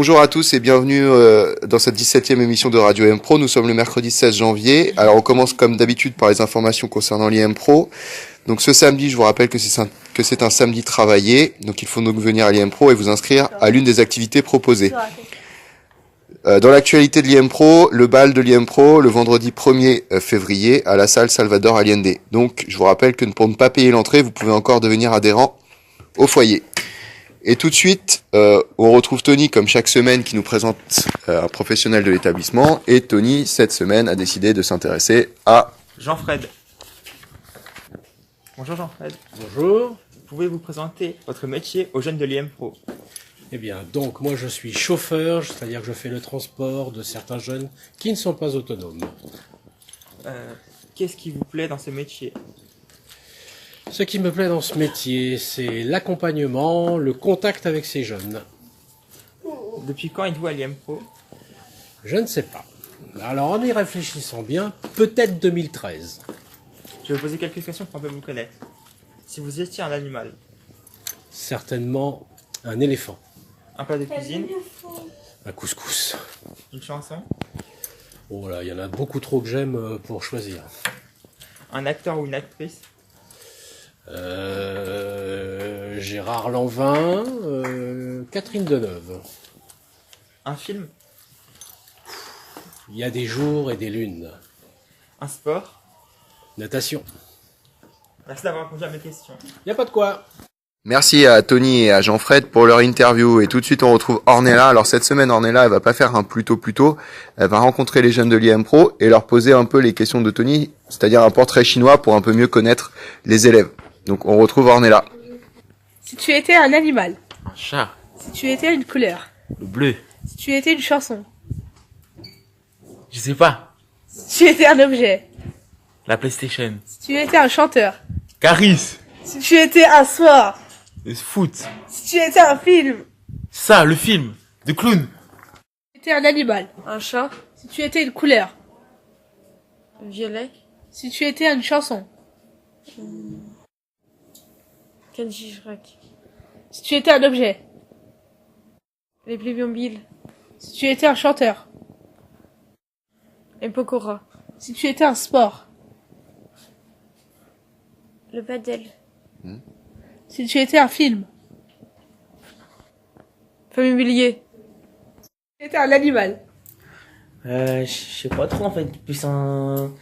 Bonjour à tous et bienvenue dans cette 17e émission de Radio M-Pro. Nous sommes le mercredi 16 janvier. Alors on commence comme d'habitude par les informations concernant l'IM-Pro. Donc ce samedi, je vous rappelle que c'est un samedi travaillé. Donc il faut donc venir à l'IM-Pro et vous inscrire à l'une des activités proposées. Dans l'actualité de l'IM-Pro, le bal de l'IM-Pro le vendredi 1er février à la salle Salvador Allende. Donc je vous rappelle que pour ne pas payer l'entrée, vous pouvez encore devenir adhérent au foyer. Et tout de suite, on retrouve Tony comme chaque semaine qui nous présente un professionnel de l'établissement. Et Tony, cette semaine, a décidé de s'intéresser à Jean-Fred. Bonjour Jean-Fred. Bonjour. Pouvez-vous présenter votre métier aux jeunes de l'IM-Pro? Eh bien, donc moi je suis chauffeur, c'est-à-dire que je fais le transport de certains jeunes qui ne sont pas autonomes. Qu'est-ce qui vous plaît dans ce métier? Ce qui me plaît dans ce métier, c'est l'accompagnement, le contact avec ces jeunes. Depuis quand êtes-vous à l'IM-Pro? Je ne sais pas. Alors en y réfléchissant bien, peut-être 2013. Je vais vous poser quelques questions pour un peu vous connaître. Si vous étiez un animal, Certainement un éléphant, un plat de cuisine, un couscous. une chanson, Oh là, il y en a beaucoup trop que j'aime pour choisir. un acteur ou une actrice, Gérard Lanvin, Catherine Deneuve. un film, Il y a des jours et des lunes. un sport. Natation. Merci d'avoir répondu à mes questions. Il n'y a pas de quoi. Merci à Tony et à Jean-Fred pour leur interview. Et tout de suite, on retrouve Ornella. Alors cette semaine, Ornella, elle va pas faire un plus tôt. Elle va rencontrer les jeunes de l'IM-Pro et leur poser un peu les questions de Tony, c'est-à-dire un portrait chinois pour un peu mieux connaître les élèves. Donc on retrouve Ornella. Si tu étais un animal, Un chat, si tu étais une couleur, le bleu, si tu étais une chanson, je sais pas, si tu étais un objet, la PlayStation, si tu étais un chanteur, Caris, si tu étais un sport, le foot, si tu étais un film, ça, le film, de clown, si tu étais un animal, Un chat, si tu étais une couleur, violet, si tu étais une chanson, Kenji Shrek, si tu étais un objet, les Playmobil, si tu étais un chanteur, les Pokora, si tu étais un sport, le Padel, si tu étais un film, Familier, si tu étais un animal, Je sais pas trop en fait, plus un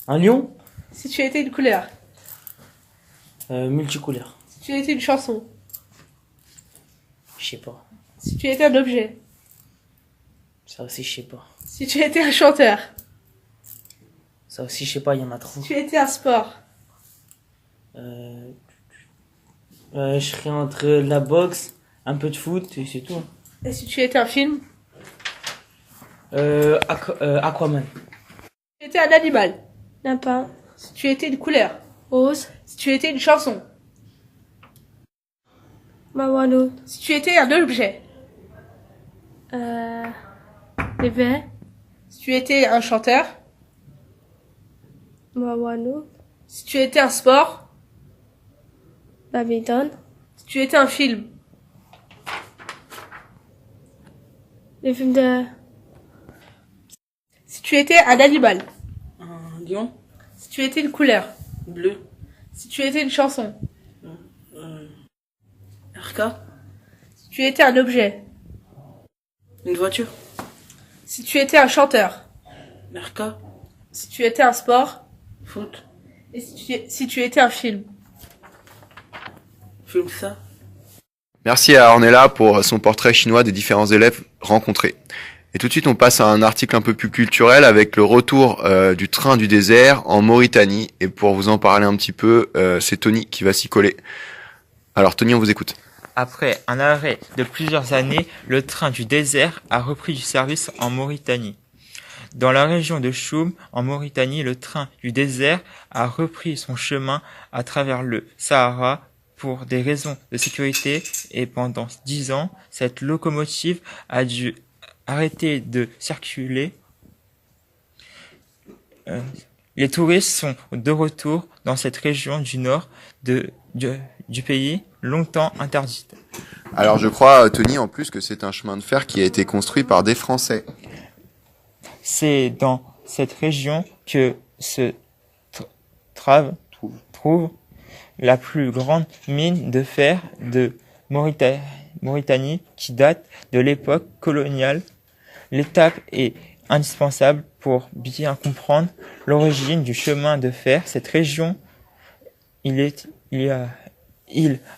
lion si tu étais une couleur, multicouleur. si tu étais une chanson, Je sais pas. si tu étais un objet, Ça aussi je sais pas. si tu étais un chanteur, Ça aussi je sais pas, il y en a trop. si tu étais un sport, Je serais entre la boxe, un peu de foot et c'est tout. et si tu étais un film, Aquaman. si tu étais un animal, lapin, si tu étais une couleur, rose, si tu étais une chanson, Mawano, si tu étais un objet, bébé, si tu étais un chanteur, Mawano, si tu étais un sport, badminton, si tu étais un film, les films de si tu étais un animal, Un lion si tu étais une couleur, bleu. si tu étais une chanson, RK. si tu étais un objet, Une voiture. si tu étais un chanteur, RK. si tu étais un sport, Foot. et si tu étais un film. Film ça. Merci à Ornella pour son portrait chinois des différents élèves rencontrés. Et tout de suite, on passe à un article un peu plus culturel avec le retour du train du désert en Mauritanie. Et pour vous en parler un petit peu, c'est Tony qui va s'y coller. Alors Tony, on vous écoute. Après un arrêt de plusieurs années, le train du désert a repris du service en Mauritanie. Dans la région de Choum, en Mauritanie, le train du désert a repris son chemin à travers le Sahara pour des raisons de sécurité et pendant 10 ans, cette locomotive a dû arrêter de circuler. Les touristes sont de retour dans cette région du nord du pays, longtemps interdite. Alors je crois, Tony, en plus que c'est un chemin de fer qui a été construit par des Français. C'est dans cette région que se trouve la plus grande mine de fer de Mauritanie qui date de l'époque coloniale. L'étape est indispensable pour bien comprendre l'origine du chemin de fer. Cette région, il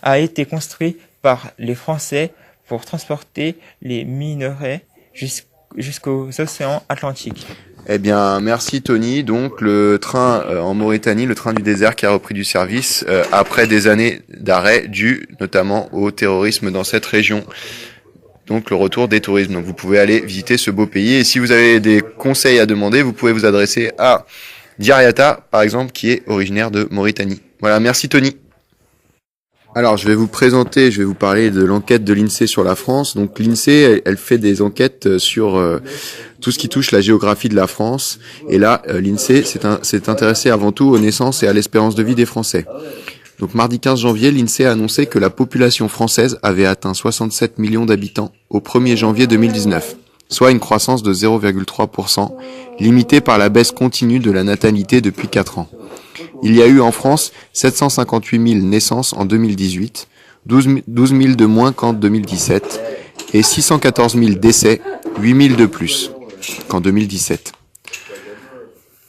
a été construit par les Français pour transporter les minerais jusqu'aux océans Atlantiques. Eh bien, merci Tony. Donc, le train en Mauritanie, le train du désert qui a repris du service après des années d'arrêt dû notamment au terrorisme dans cette région. Donc, le retour des touristes. Donc, vous pouvez aller visiter ce beau pays. Et si vous avez des conseils à demander, vous pouvez vous adresser à Diariata, par exemple, qui est originaire de Mauritanie. Voilà, merci Tony. Alors, je vais vous parler de l'enquête de l'INSEE sur la France. Donc, l'INSEE, elle fait des enquêtes sur tout ce qui touche la géographie de la France. Et là, l'INSEE s'est intéressé avant tout aux naissances et à l'espérance de vie des Français. Donc, mardi 15 janvier, l'INSEE a annoncé que la population française avait atteint 67 millions d'habitants au 1er janvier 2019, soit une croissance de 0,3%, limitée par la baisse continue de la natalité depuis 4 ans. Il y a eu en France 758 000 naissances en 2018, 12 000 de moins qu'en 2017, et 614 000 décès, 8 000 de plus qu'en 2017.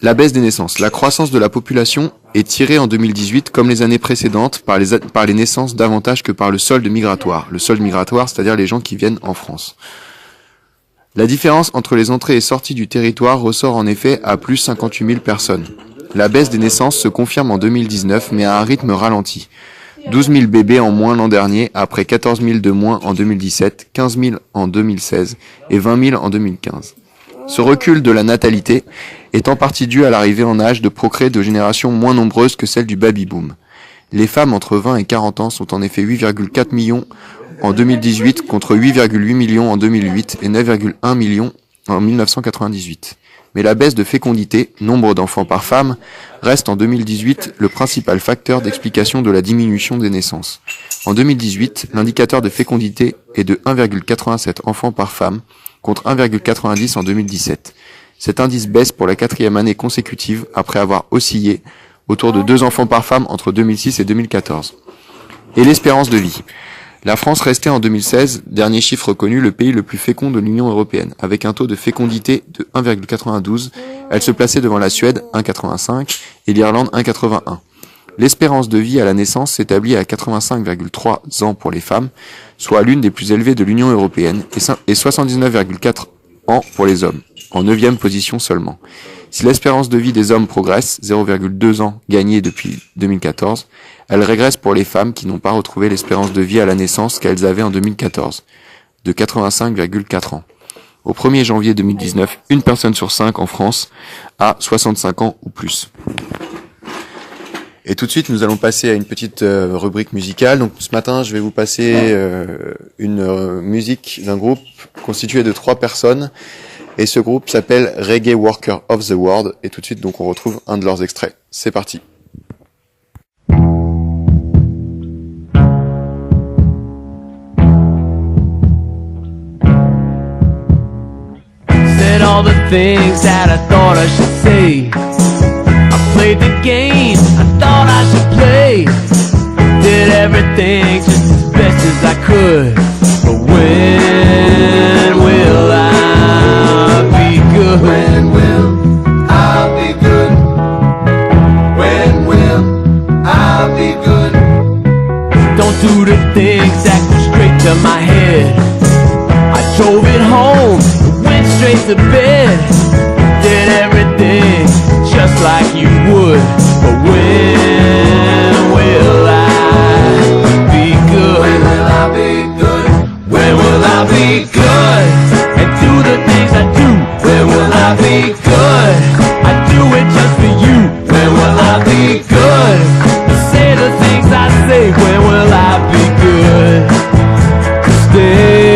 La baisse des naissances. La croissance de la population est tirée en 2018, comme les années précédentes, par les naissances davantage que par le solde migratoire. Le solde migratoire, c'est-à-dire les gens qui viennent en France. La différence entre les entrées et sorties du territoire ressort en effet à plus 58 000 personnes. La baisse des naissances se confirme en 2019, mais à un rythme ralenti. 12 000 bébés en moins l'an dernier, après 14 000 de moins en 2017, 15 000 en 2016 et 20 000 en 2015. Ce recul de la natalité est en partie dû à l'arrivée en âge de procréer de générations moins nombreuses que celle du baby-boom. Les femmes entre 20 et 40 ans sont en effet 8,4 millions en 2018 contre 8,8 millions en 2008 et 9,1 millions en 1998. Mais la baisse de fécondité, nombre d'enfants par femme, reste en 2018 le principal facteur d'explication de la diminution des naissances. En 2018, l'indicateur de fécondité est de 1,87 enfants par femme, contre 1,90 en 2017. Cet indice baisse pour la 4e année consécutive après avoir oscillé autour de 2 enfants par femme entre 2006 et 2014. Et l'espérance de vie. La France restait en 2016, dernier chiffre reconnu, le pays le plus fécond de l'Union européenne. Avec un taux de fécondité de 1,92, elle se plaçait devant la Suède, 1,85, et l'Irlande, 1,81. L'espérance de vie à la naissance s'établit à 85,3 ans pour les femmes, soit l'une des plus élevées de l'Union européenne, et 79,4 ans pour les hommes, en 9e position seulement. Si l'espérance de vie des hommes progresse, 0,2 ans gagnés depuis 2014, elle régresse pour les femmes qui n'ont pas retrouvé l'espérance de vie à la naissance qu'elles avaient en 2014, de 85,4 ans. Au 1er janvier 2019, une personne sur 5 en France a 65 ans ou plus. Et tout de suite, nous allons passer à une petite rubrique musicale. Donc ce matin, je vais vous passer une musique d'un groupe constitué de 3 personnes. Et ce groupe s'appelle Reggae Worker of the World. Et tout de suite, donc, on retrouve un de leurs extraits. C'est parti. Said all the things that I thought I should say. I played the game I thought I should play. Did everything just as best as I could. But when will I be good? When will I be good? When will I be good? Don't do the things that go straight to my head. I drove it home, went straight to bed. Did everything just like you would. But when will I be good? When will I be good? When will I be good? And do the things I do. When will I be good? I do it just for you. When will I be good? Say the things I say. When will I be good? Stay.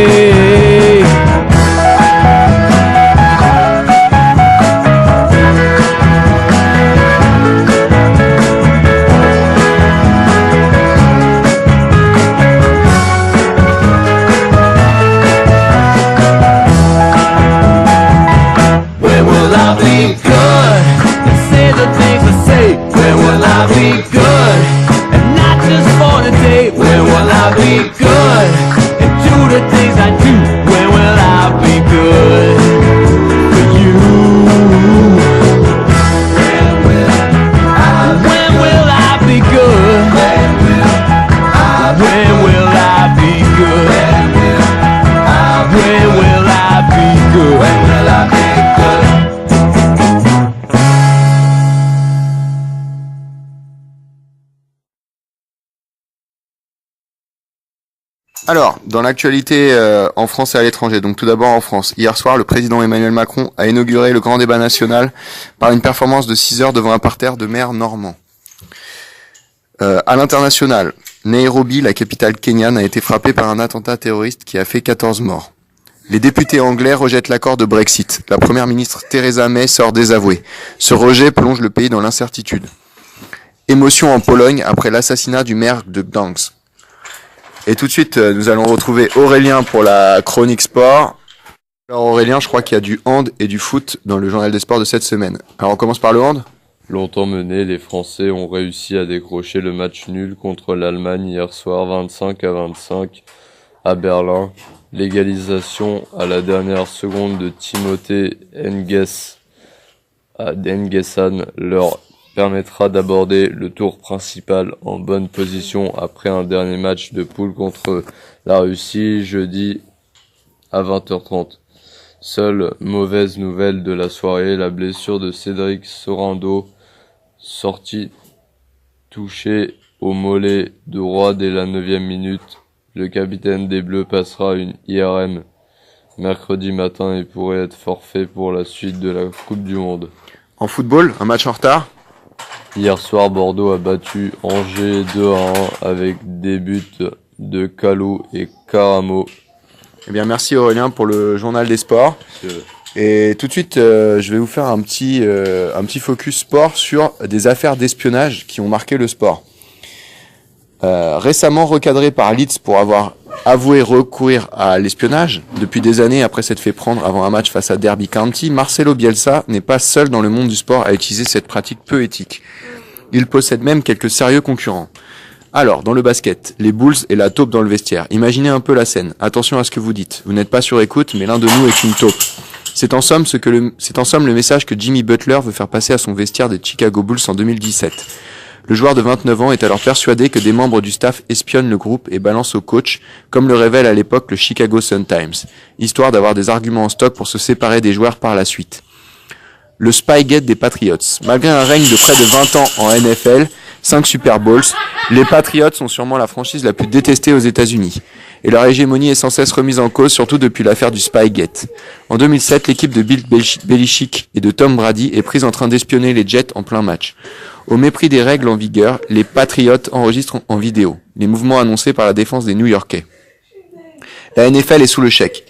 I be good? And say the things I say. When will I be good? And not just for the day. When will I be good? And do the things I do. When will I be good for you? When will I be good? When will I be good? When will I be good? When will I be good? Alors, dans l'actualité en France et à l'étranger, donc tout d'abord en France, hier soir, le président Emmanuel Macron a inauguré le grand débat national par une performance de 6 heures devant un parterre de maires normands. À l'international, Nairobi, la capitale kenyane, a été frappée par un attentat terroriste qui a fait 14 morts. Les députés anglais rejettent l'accord de Brexit. La première ministre Theresa May sort désavouée. Ce rejet plonge le pays dans l'incertitude. Émotion en Pologne après l'assassinat du maire de Gdańsk. Et tout de suite, nous allons retrouver Aurélien pour la chronique sport. Alors Aurélien, je crois qu'il y a du hand et du foot dans le journal des sports de cette semaine. Alors on commence par le hand. Longtemps menés, les Français ont réussi à décrocher le match nul contre l'Allemagne hier soir 25-25 à Berlin. L'égalisation à la dernière seconde de Timothée N'Guessan leur permettra d'aborder le tour principal en bonne position après un dernier match de poule contre la Russie jeudi à 20h30. Seule mauvaise nouvelle de la soirée, la blessure de Cédric Sorando, sorti touché au mollet droit dès la 9e minute. Le capitaine des Bleus passera une IRM mercredi matin et pourrait être forfait pour la suite de la Coupe du Monde. En football, un match en retard. Hier soir, Bordeaux a battu Angers 2-1 avec des buts de Kalou et Karamo. Eh bien, merci Aurélien pour le journal des sports. Monsieur. Et tout de suite, je vais vous faire un petit focus sport sur des affaires d'espionnage qui ont marqué le sport. Récemment recadré par Leeds pour avoir avoué recourir à l'espionnage, depuis des années après s'être fait prendre avant un match face à Derby County, Marcelo Bielsa n'est pas seul dans le monde du sport à utiliser cette pratique peu éthique. Il possède même quelques sérieux concurrents. Alors, dans le basket, les Bulls et la taupe dans le vestiaire. Imaginez un peu la scène. Attention à ce que vous dites. Vous n'êtes pas sur écoute, mais l'un de nous est une taupe. C'est en somme le message que Jimmy Butler veut faire passer à son vestiaire des Chicago Bulls en 2017. Le joueur de 29 ans est alors persuadé que des membres du staff espionnent le groupe et balancent au coach, comme le révèle à l'époque le Chicago Sun-Times, histoire d'avoir des arguments en stock pour se séparer des joueurs par la suite. Le Spygate des Patriots. Malgré un règne de près de 20 ans en NFL, 5 Super Bowls, les Patriots sont sûrement la franchise la plus détestée aux États-Unis. Et leur hégémonie est sans cesse remise en cause, surtout depuis l'affaire du Spygate. En 2007, l'équipe de Bill Belichick et de Tom Brady est prise en train d'espionner les Jets en plein match. Au mépris des règles en vigueur, les Patriots enregistrent en vidéo les mouvements annoncés par la défense des New-Yorkais. La NFL est sous le choc.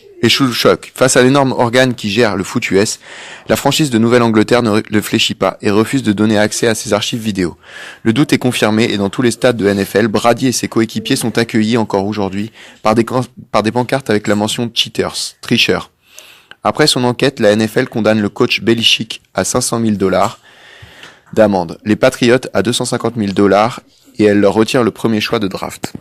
Face à l'énorme organe qui gère le foot US, la franchise de Nouvelle-Angleterre ne fléchit pas et refuse de donner accès à ses archives vidéo. Le doute est confirmé et dans tous les stades de NFL, Brady et ses coéquipiers sont accueillis encore aujourd'hui par des pancartes avec la mention cheaters, tricheurs. Après son enquête, la NFL condamne le coach Belichick à $500,000 d'amende, les Patriots à $250,000 et elle leur retire le premier choix de draft.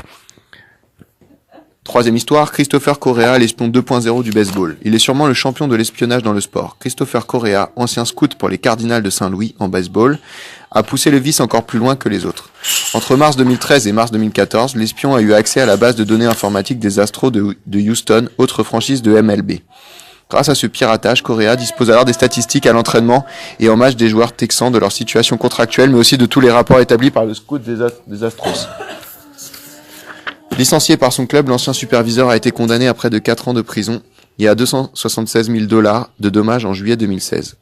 Troisième histoire, Christopher Correa, l'espion 2.0 du baseball. Il est sûrement le champion de l'espionnage dans le sport. Christopher Correa, ancien scout pour les Cardinals de Saint-Louis en baseball, a poussé le vice encore plus loin que les autres. Entre mars 2013 et mars 2014, l'espion a eu accès à la base de données informatiques des Astros de Houston, autre franchise de MLB. Grâce à ce piratage, Correa dispose alors des statistiques à l'entraînement et en match des joueurs texans, de leur situation contractuelle, mais aussi de tous les rapports établis par le scout des Astros. Licencié par son club, l'ancien superviseur a été condamné à près de 4 ans de prison et à $276,000 de dommages en juillet 2016.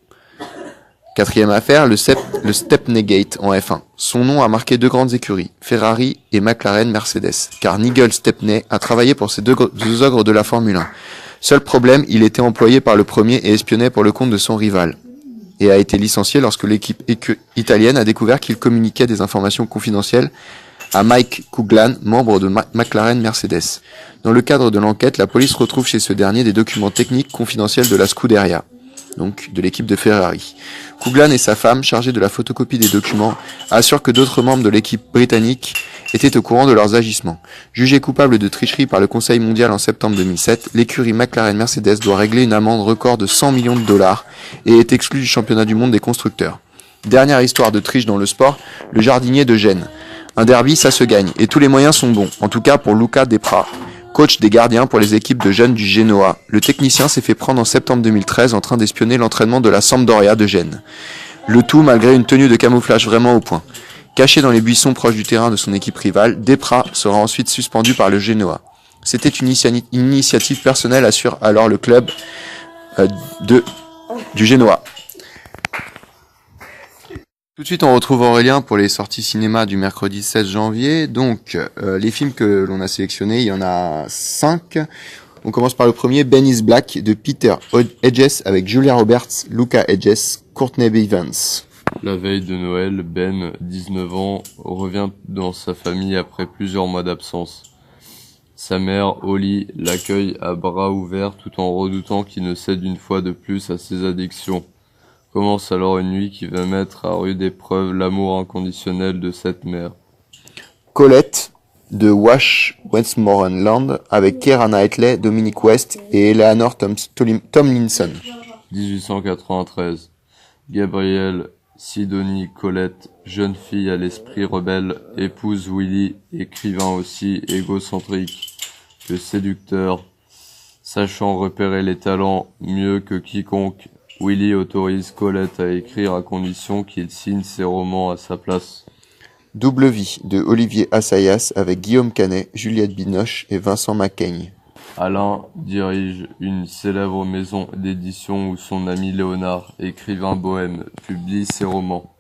Quatrième affaire, le Stepney-Gate en F1. Son nom a marqué 2 grandes écuries, Ferrari et McLaren Mercedes, car Nigel Stepney a travaillé pour ces deux ogres de la Formule 1. Seul problème, il était employé par le premier et espionnait pour le compte de son rival, et a été licencié lorsque l'équipe italienne a découvert qu'il communiquait des informations confidentielles à Mike Coughlin, membre de McLaren Mercedes. Dans le cadre de l'enquête, la police retrouve chez ce dernier des documents techniques confidentiels de la Scuderia. donc de l'équipe de Ferrari. Coughlin et sa femme, chargés de la photocopie des documents, assurent que d'autres membres de l'équipe britannique étaient au courant de leurs agissements. Jugé coupable de tricherie par le Conseil mondial en septembre 2007, l'écurie McLaren-Mercedes doit régler une amende record de 100 millions de dollars et est exclue du championnat du monde des constructeurs. Dernière histoire de triche dans le sport, le jardinier de Gênes. Un derby, ça se gagne, et tous les moyens sont bons, en tout cas pour Luca Depra, coach des gardiens pour les équipes de jeunes du Genoa. Le technicien s'est fait prendre en septembre 2013 en train d'espionner l'entraînement de la Sampdoria de Gênes. Le tout malgré une tenue de camouflage vraiment au point. Caché dans les buissons proches du terrain de son équipe rivale, Depra sera ensuite suspendu par le Genoa. C'était une initiative personnelle, assure alors le club du Genoa. Tout de suite, on retrouve Aurélien pour les sorties cinéma du mercredi 16 janvier. Donc, les films que l'on a sélectionnés, il y en a 5. On commence par le premier, Ben is Black, de Peter Hedges, avec Julia Roberts, Luca Hedges, Courtney Evans. La veille de Noël, Ben, 19 ans, revient dans sa famille après plusieurs mois d'absence. Sa mère, Holly, l'accueille à bras ouverts tout en redoutant qu'il ne cède une fois de plus à ses addictions. Commence alors une nuit qui va mettre à rude épreuve l'amour inconditionnel de cette mère. Colette, de Wash Westmoreland, avec Keira Knightley, Dominic West et Eleanor Tomlinson. 1893. Gabrielle Sidonie Colette, jeune fille à l'esprit rebelle, épouse Willy, écrivain aussi égocentrique que séducteur. Sachant repérer les talents mieux que quiconque, Willy autorise Colette à écrire à condition qu'il signe ses romans à sa place. Double vie, de Olivier Assayas, avec Guillaume Canet, Juliette Binoche et Vincent Macaigne. Alain dirige une célèbre maison d'édition où son ami Léonard, écrivain bohème, publie ses romans.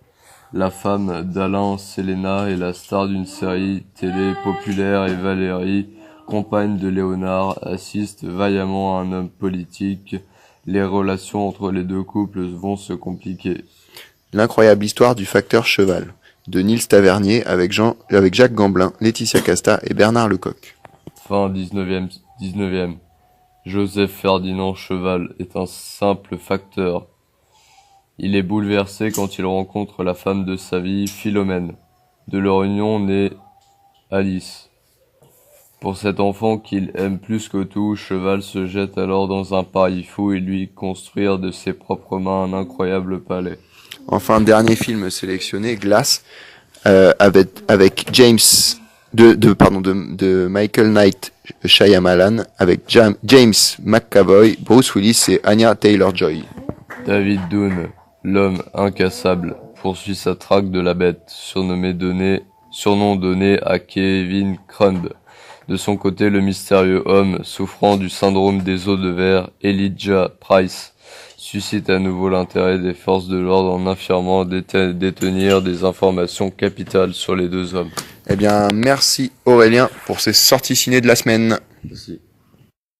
La femme d'Alain, Selena, est la star d'une série télé populaire et Valérie, compagne de Léonard, assiste vaillamment à un homme politique. Les relations entre les deux couples vont se compliquer. L'incroyable histoire du facteur cheval, de Nils Tavernier, avec Jacques Gamblin, Laetitia Casta et Bernard Lecoq. Fin 19e. Joseph Ferdinand Cheval est un simple facteur. Il est bouleversé quand il rencontre la femme de sa vie, Philomène. De leur union naît Alice. Pour cet enfant qu'il aime plus que tout, Cheval se jette alors dans un pari fou et lui construire de ses propres mains un incroyable palais. Enfin, dernier film sélectionné, Glass, avec James de Michael Knight Shyamalan, avec James McAvoy, Bruce Willis et Anya Taylor-Joy. David Dunn, l'homme incassable, poursuit sa traque de la bête, surnom donné à Kevin Crumb. De son côté, le mystérieux homme souffrant du syndrome des os de verre, Elijah Price, suscite à nouveau l'intérêt des forces de l'ordre en affirmant détenir des informations capitales sur les deux hommes. Eh bien, merci Aurélien pour ces sorties ciné de la semaine. Merci.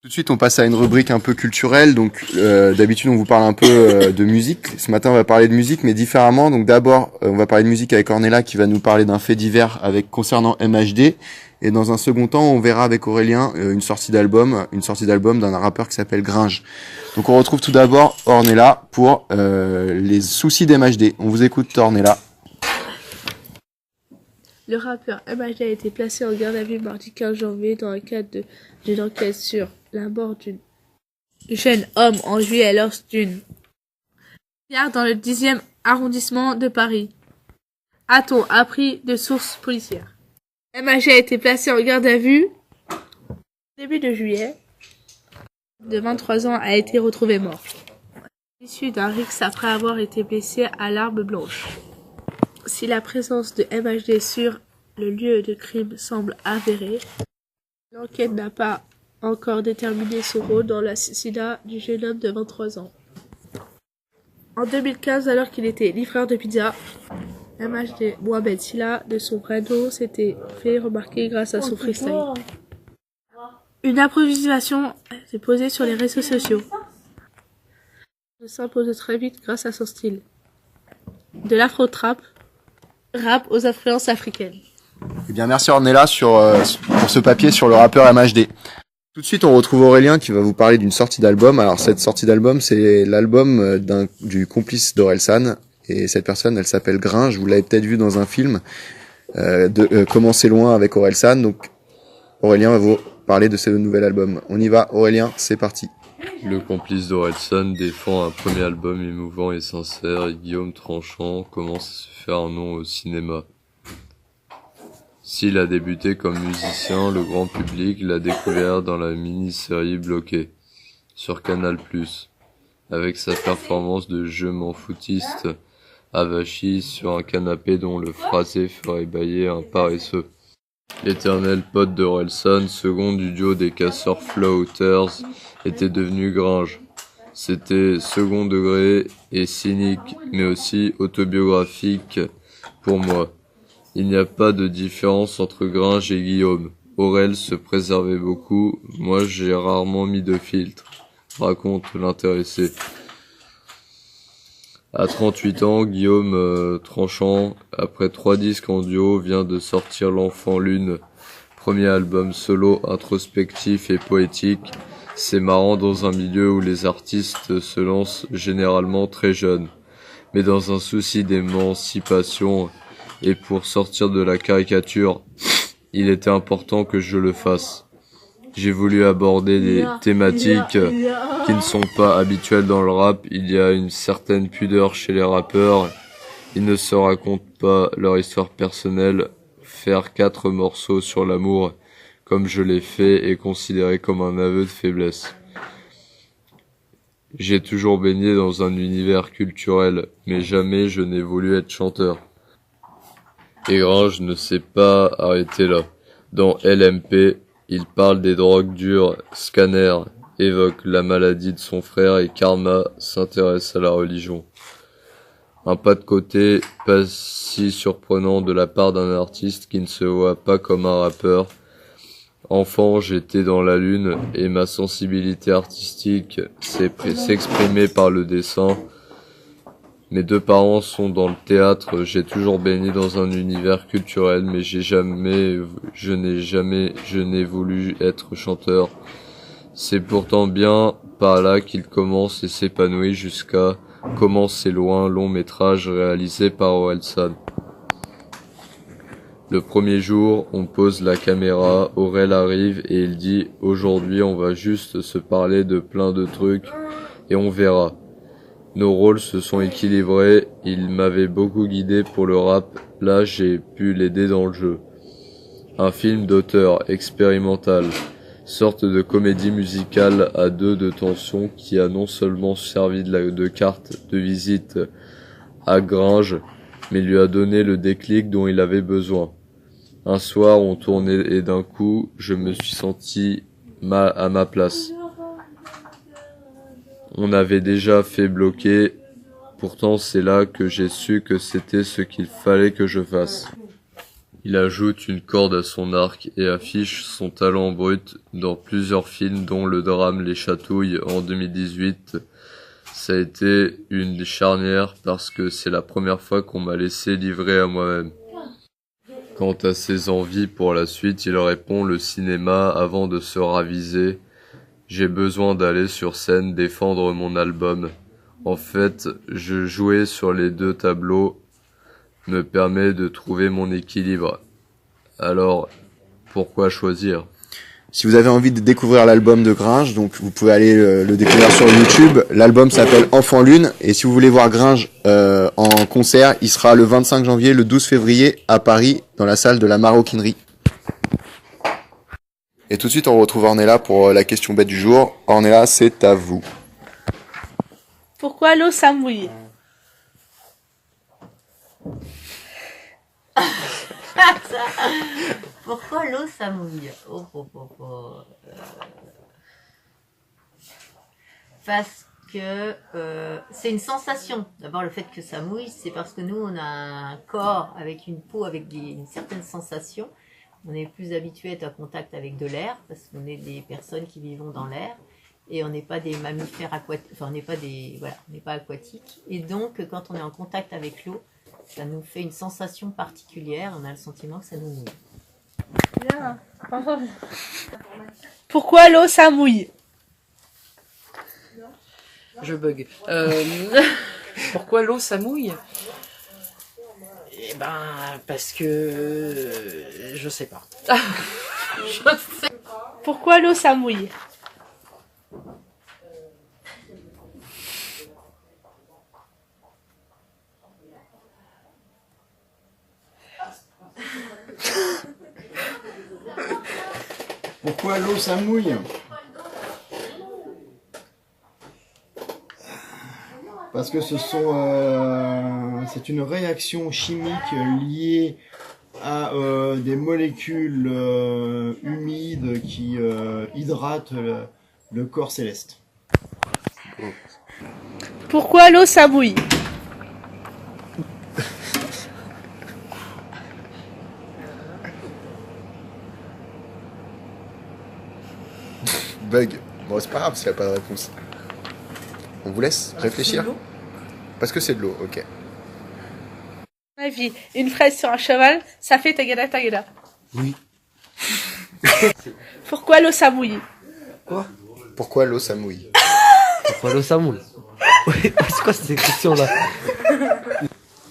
Tout de suite, on passe à une rubrique un peu culturelle. Donc, d'habitude, on vous parle un peu de musique. Ce matin, on va parler de musique, mais différemment. Donc, d'abord, on va parler de musique avec Ornella qui va nous parler d'un fait divers concernant MHD. Et dans un second temps, on verra avec Aurélien une sortie d'album d'un rappeur qui s'appelle Gringe. Donc, on retrouve tout d'abord Ornella pour les soucis d'MHD. On vous écoute, Ornella. Le rappeur MHD a été placé en garde à vue mardi 15 janvier dans le cadre d'une enquête sur la mort d'un jeune homme en juillet lors d'une gare dans le 10e arrondissement de Paris. A-t-on appris de sources policières. MHD a été placé en garde à vue début de juillet. De 23 ans a été retrouvé mort, issu d'un rixe après avoir été blessé à l'arme blanche. Si la présence de MHD sur le lieu de crime semble avérée, l'enquête n'a pas encore déterminé son rôle dans l'assassinat du jeune homme de 23 ans. En 2015, alors qu'il était livreur de pizza, MHD Mohamed Silla, de son vrai nom, s'était fait remarquer grâce à son freestyle. Une improvisation s'est posée sur les réseaux sociaux. Il s'impose très vite grâce à son style. De l'afro-trap, rap aux influences africaines. Eh bien, merci Ornella pour ce papier sur le rappeur MHD. Tout de suite, on retrouve Aurélien qui va vous parler d'une sortie d'album. Alors, cette sortie d'album, c'est l'album du complice d'Orelsan. Et cette personne, elle s'appelle Gringe. Vous l'avez peut-être vu dans un film de Comment c'est loin avec Orelsan. Donc, Aurélien va vous parler de ce nouvel album. On y va, Aurélien, c'est parti. Le complice d'Orelsan défend un premier album émouvant et sincère et Guillaume Tranchant commence à se faire un nom au cinéma. S'il a débuté comme musicien, le grand public l'a découvert dans la mini-série Bloqué, sur Canal+, avec sa performance de je m'en foutiste avachi sur un canapé dont le phrasé ferait bâiller un paresseux. L'éternel pote d'Orelsan, second du duo des casseurs Floaters, était devenu Gringe. C'était second degré et cynique, mais aussi autobiographique pour moi. Il n'y a pas de différence entre Gringe et Guillaume. Aurel se préservait beaucoup, moi j'ai rarement mis de filtre, raconte l'intéressé. À 38 ans, Guillaume Tranchant, après 3 disques en duo, vient de sortir L'Enfant Lune, premier album solo introspectif et poétique. C'est marrant dans un milieu où les artistes se lancent généralement très jeunes, mais dans un souci d'émancipation et pour sortir de la caricature, il était important que je le fasse. J'ai voulu aborder des thématiques qui ne sont pas habituelles dans le rap. Il y a une certaine pudeur chez les rappeurs. Ils ne se racontent pas leur histoire personnelle. Faire 4 morceaux sur l'amour, comme je l'ai fait, est considéré comme un aveu de faiblesse. J'ai toujours baigné dans un univers culturel, mais jamais je n'ai voulu être chanteur. Et Gringe ne s'est pas arrêté là. Dans LMP, il parle des drogues dures, Scanner évoque la maladie de son frère et Karma s'intéresse à la religion. Un pas de côté pas si surprenant de la part d'un artiste qui ne se voit pas comme un rappeur. Enfant, j'étais dans la lune et ma sensibilité artistique s'exprimait par le dessin. Mes 2 parents sont dans le théâtre, j'ai toujours baigné dans un univers culturel, mais je n'ai voulu être chanteur. C'est pourtant bien par là qu'il commence et s'épanouit jusqu'à Comment c'est loin, long métrage réalisé par Orelsan. Le premier jour, on pose la caméra, Aurel arrive et il dit « Aujourd'hui, on va juste se parler de plein de trucs et on verra ». Nos rôles se sont équilibrés, il m'avait beaucoup guidé pour le rap, là j'ai pu l'aider dans le jeu. Un film d'auteur, expérimental, sorte de comédie musicale à 2 de tension qui a non seulement servi de carte de visite à Gringe, mais lui a donné le déclic dont il avait besoin. Un soir on tournait et d'un coup je me suis senti à ma place. On avait déjà fait bloquer, pourtant c'est là que j'ai su que c'était ce qu'il fallait que je fasse. Il ajoute une corde à son arc et affiche son talent brut dans plusieurs films dont le drame Les Chatouilles en 2018. Ça a été une charnière parce que c'est la première fois qu'on m'a laissé livrer à moi-même. Quant à ses envies pour la suite, il répond le cinéma avant de se raviser. J'ai besoin d'aller sur scène défendre mon album. En fait, je jouais sur les 2 tableaux me permet de trouver mon équilibre. Alors, pourquoi choisir ? Si vous avez envie de découvrir l'album de Gringe, donc vous pouvez aller le découvrir sur YouTube. L'album s'appelle Enfant Lune. Et si vous voulez voir Gringe en concert, il sera le 25 janvier, le 12 février à Paris, dans la salle de la Maroquinerie. Et tout de suite, on retrouve Ornella pour la question bête du jour. Ornella, c'est à vous. Pourquoi l'eau ça mouille? Pourquoi l'eau ça mouille? Parce que c'est une sensation. D'abord, le fait que ça mouille, c'est parce que nous, on a un corps avec une peau avec une certaine sensation. On est plus habitué à être en contact avec de l'air parce qu'on est des personnes qui vivent dans l'air et on n'est pas des mammifères aquatiques. Enfin, on n'est pas aquatiques. Et donc, quand on est en contact avec l'eau, ça nous fait une sensation particulière. On a le sentiment que ça nous mouille. Bien. Pourquoi l'eau ça mouille? Je bug. Pourquoi l'eau ça mouille? Eh ben, parce que... je sais pas. Je sais. Pourquoi l'eau ça mouille? Pourquoi l'eau ça mouille? Parce que c'est une réaction chimique liée à des molécules humides qui hydratent le corps céleste. Pourquoi l'eau ça mouille? Bug. Bon, c'est pas grave s'il n'y a pas de réponse. On vous laisse réfléchir. Parce que c'est de l'eau, ok. Ma vie, une fraise sur un cheval, ça fait tagada tagada. Oui. Pourquoi l'eau ça mouille? Quoi? Pourquoi l'eau ça mouille? Pourquoi l'eau ça mouille? C'est quoi cette question là?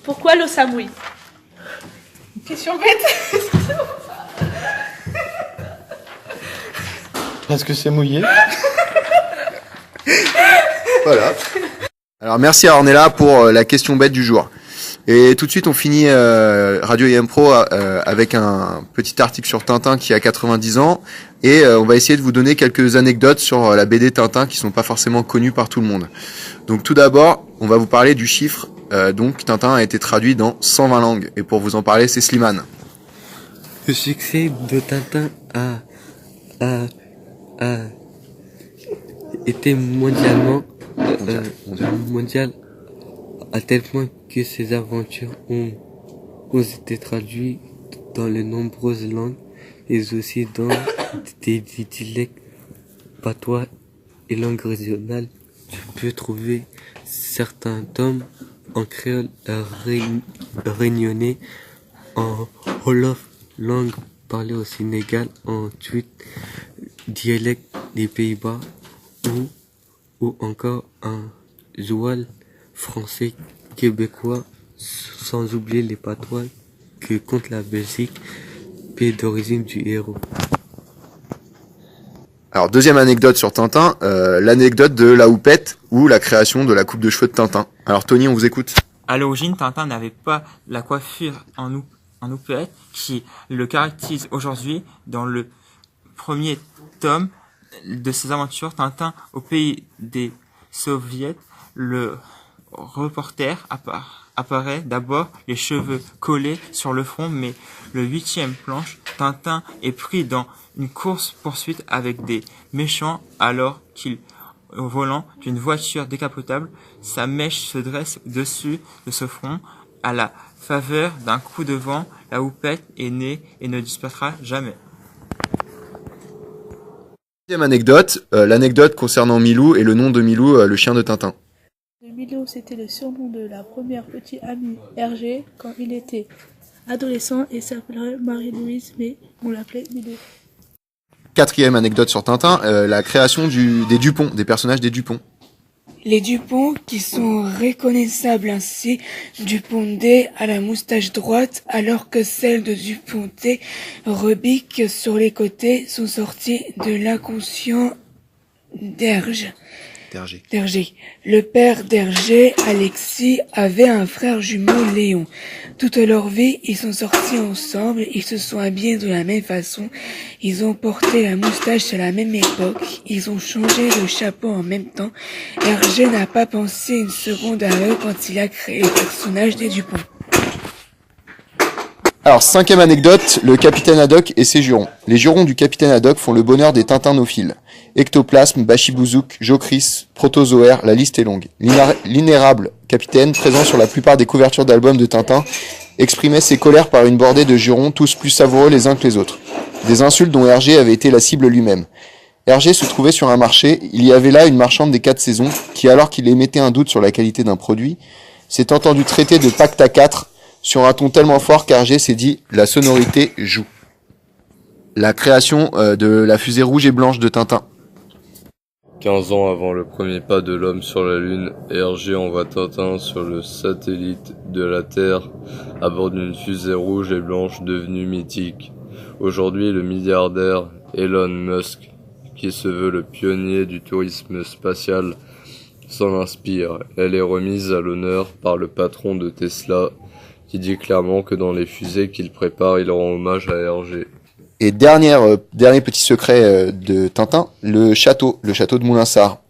Pourquoi l'eau ça mouille? Question bête. Parce que c'est mouillé. Voilà. Alors merci à Ornella pour la question bête du jour. Et tout de suite on finit Radio IM Pro avec un petit article sur Tintin qui a 90 ans et on va essayer de vous donner quelques anecdotes sur la BD Tintin qui sont pas forcément connues par tout le monde. Donc tout d'abord on va vous parler du chiffre. Donc Tintin a été traduit dans 120 langues et pour vous en parler c'est Slimane. Le succès de Tintin a été mondial à tel point que ses aventures ont été traduites dans de nombreuses langues et aussi dans des dialectes, patois et langues régionales. Tu peux trouver certains tomes en créole réunionnais, en wolof, langue parlée au Sénégal, en tweet, dialecte des Pays-Bas ou encore en joual français québécois, sans oublier les patois que compte la Belgique, pays d'origine du héros. Alors deuxième anecdote sur Tintin, l'anecdote de la houppette ou la création de la coupe de cheveux de Tintin. Alors Tony, on vous écoute. À l'origine, Tintin n'avait pas la coiffure en houppette qui le caractérise aujourd'hui. Dans le premier tome de ses aventures, Tintin au pays des Soviets, le reporter apparaît d'abord les cheveux collés sur le front, mais le 8e planche, Tintin est pris dans une course-poursuite avec des méchants alors qu'il au volant d'une voiture décapotable. Sa mèche se dresse au-dessus de ce front. À la faveur d'un coup de vent, la houppette est née et ne disparaîtra jamais. Deuxième anecdote, l'anecdote concernant Milou et le nom de Milou, le chien de Tintin. Milou, c'était le surnom de la première petite amie Hergé quand il était adolescent et s'appellerait Marie-Louise, mais on l'appelait Milou. Quatrième anecdote sur Tintin, la création des Dupont, des personnages des Dupont. Les Dupont qui sont reconnaissables ainsi, Dupontet à la moustache droite, alors que celles de Dupontet rebiques sur les côtés sont sorties de l'inconscient d'Hergé. Le père d'Hergé, Alexis, avait un frère jumeau, Léon. Toute leur vie, ils sont sortis ensemble, ils se sont habillés de la même façon, ils ont porté la moustache à la même époque, ils ont changé le chapeau en même temps. Hergé n'a pas pensé une seconde à eux quand il a créé le personnage des Dupont. Alors, cinquième anecdote, le capitaine Haddock et ses jurons. Les jurons du capitaine Haddock font le bonheur des tintinophiles. Ectoplasme, Bachibouzouk, Jocris, Protozoaire, la liste est longue. L'inérable capitaine, présent sur la plupart des couvertures d'albums de Tintin, exprimait ses colères par une bordée de jurons, tous plus savoureux les uns que les autres. Des insultes dont Hergé avait été la cible lui-même. Hergé se trouvait sur un marché, il y avait là une marchande des 4 saisons, qui alors qu'il émettait un doute sur la qualité d'un produit, s'est entendu traiter de pacte à 4, sur un ton tellement fort qu'Hergé s'est dit « la sonorité joue ». la création de la fusée rouge et blanche de Tintin. 15 ans avant le premier pas de l'homme sur la Lune, Hergé envoie Tintin sur le satellite de la Terre à bord d'une fusée rouge et blanche devenue mythique. Aujourd'hui, le milliardaire Elon Musk, qui se veut le pionnier du tourisme spatial, s'en inspire. Elle est remise à l'honneur par le patron de Tesla, qui dit clairement que dans les fusées qu'il prépare, il rend hommage à Hergé. Et dernier petit secret de Tintin, le château de Moulinsart.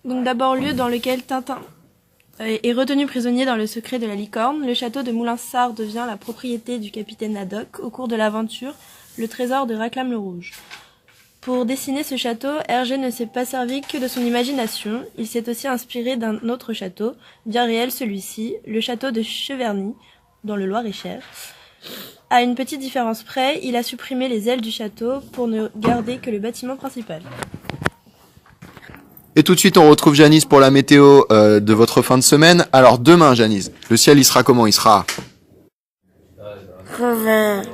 Donc d'abord lieu dans lequel Tintin est retenu prisonnier dans le secret de la licorne, le château de Moulinsart devient la propriété du capitaine Haddock au cours de l'aventure Le Trésor de Raclame le Rouge. Pour dessiner ce château, Hergé ne s'est pas servi que de son imagination, il s'est aussi inspiré d'un autre château, bien réel celui-ci, le château de Cheverny, dans le Loir-et-Cher. À une petite différence près, il a supprimé les ailes du château pour ne garder que le bâtiment principal. Et tout de suite, on retrouve Janice pour la météo de votre fin de semaine. Alors demain, Janice, le ciel, il sera comment? Il sera...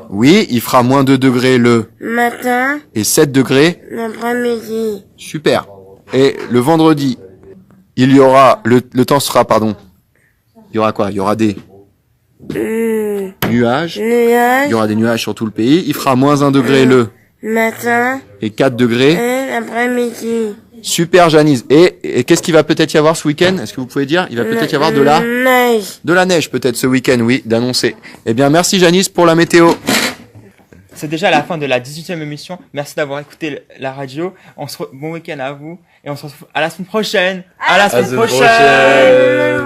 Oui, il fera moins 2 degrés le matin et 7 degrés l'après-midi. Super. Et le vendredi, il y aura... Le temps sera, pardon. Il y aura quoi? Il y aura des... nuages. Il y aura des nuages sur tout le pays. Il fera moins 1 degré le matin et 4 degrés l'après-midi. Super, Janice. Et qu'est-ce qu'il va peut-être y avoir ce week-end? Est-ce que vous pouvez dire? Il va peut-être y avoir de la neige. De la neige peut-être ce week-end, oui, d'annoncer. Eh bien, merci Janice pour la météo. C'est déjà la fin de la 18e émission. Merci d'avoir écouté la radio. Bon week-end à vous. Et on se retrouve à la semaine prochaine. À la semaine prochaine.